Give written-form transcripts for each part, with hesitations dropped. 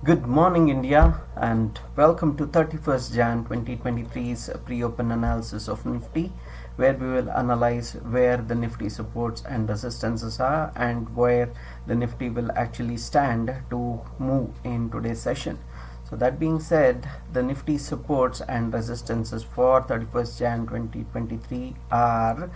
Good morning, India, and welcome to 31st Jan 2023's pre-open analysis of Nifty, where we will analyze where the Nifty supports and resistances are and where the Nifty will actually stand to move in today's session. So that being said, the Nifty supports and resistances for 31st Jan 2023 are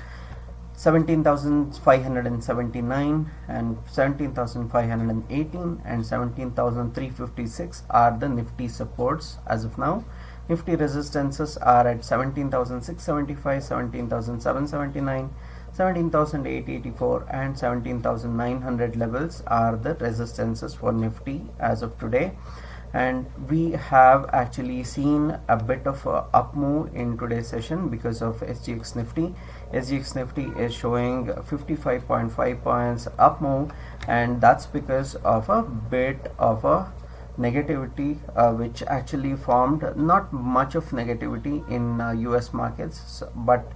17,579 and 17,518 and 17,356 are the Nifty supports as of now. Nifty resistances are at 17,675, 17,779, 17,884 and 17,900 levels are the resistances for Nifty as of today. And we have actually seen a bit of a up move in today's session because of SGX Nifty. SGX Nifty is showing 55.5 points up move, and that's because of a bit of a negativity which actually formed. Not much of negativity in US markets, but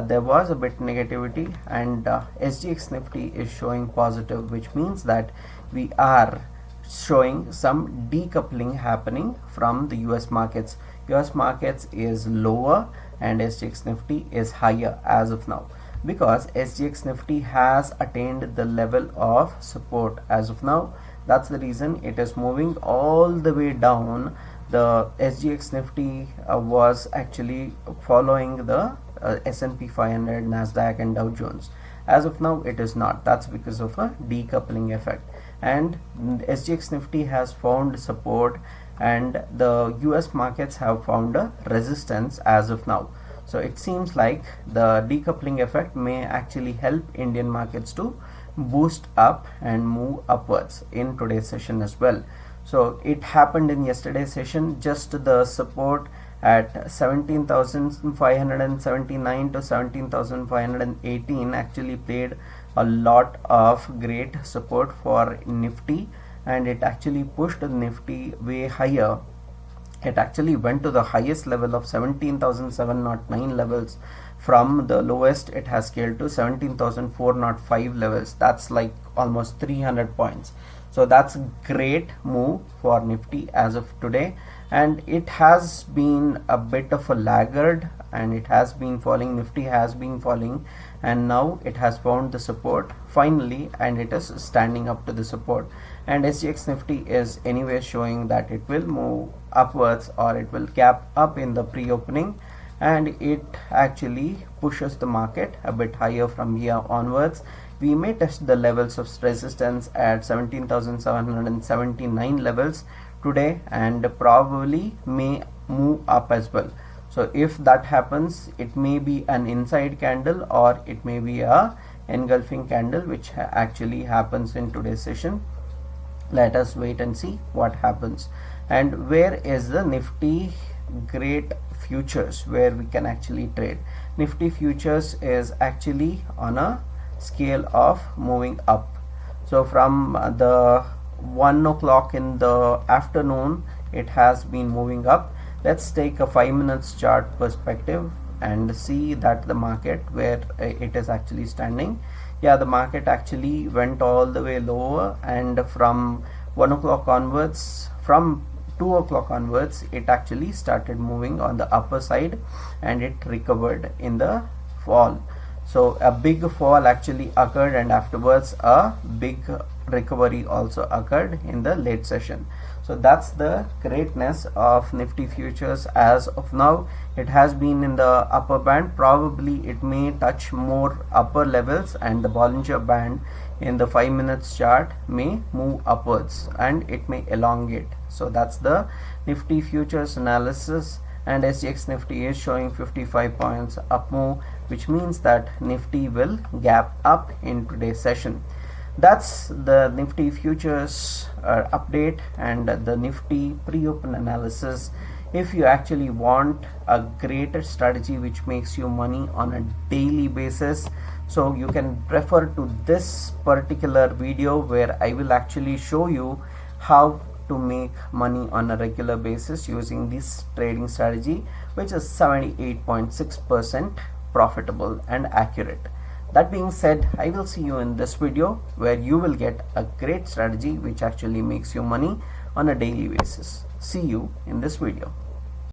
there was a bit negativity, and SGX Nifty is showing positive, which means that we are showing some decoupling happening from the US markets. US markets is lower and SGX Nifty is higher as of now, because SGX Nifty has attained the level of support as of now. That's the reason it is moving all the way down. The SGX Nifty was actually following the S&P 500, Nasdaq and Dow Jones. As of now it is not. That's because of a decoupling effect, and SGX Nifty has found support and the US markets have found a resistance as of now. So it seems like the decoupling effect may actually help Indian markets to boost up and move upwards in today's session as well. So it happened in yesterday's session. Just the support at 17,579 to 17,518 actually played a lot of great support for Nifty, and it actually pushed Nifty way higher. It actually went to the highest level of 17,709 levels. From the lowest it has scaled to 17,405 levels. That's like almost 300 points. So that's a great move for Nifty as of today, and it has been a bit of a laggard and it has been falling. Nifty has been falling, and now it has found the support finally, and it is standing up to the support. And SGX Nifty is anyway showing that it will move upwards, or it will gap up in the pre-opening, and it actually pushes the market a bit higher from here onwards. We may test the levels of resistance at 17,779 levels today, and probably may move up as well. So if that happens, it may be an inside candle or it may be a engulfing candle, which actually happens in today's session. Let us wait and see what happens. And where is the Nifty great futures where we can actually trade? Nifty futures is actually on a scale of moving up. So from the 1 o'clock in the afternoon it has been moving up. Let's take a 5 minutes chart perspective and see that the market where it is actually standing. Yeah, the market actually went all the way lower, and from 1 o'clock onwards, from 2 o'clock onwards, it actually started moving on the upper side, and it recovered in the fall. So a big fall actually occurred, and afterwards a big recovery also occurred in the late session. So that's the greatness of Nifty futures as of now. It has been in the upper band. Probably it may touch more upper levels, and the Bollinger Band in the 5 minutes chart may move upwards and it may elongate. So that's the Nifty futures analysis, and SGX Nifty is showing 55 points up move, which means that Nifty will gap up in today's session. That's the Nifty futures update and the Nifty pre-open analysis. If you actually want a greater strategy which makes you money on a daily basis, so you can refer to this particular video where I will actually show you how to make money on a regular basis using this trading strategy, which is 78.6% profitable and accurate. That being said, I will see you in this video where you will get a great strategy which actually makes you money on a daily basis. See you in this video.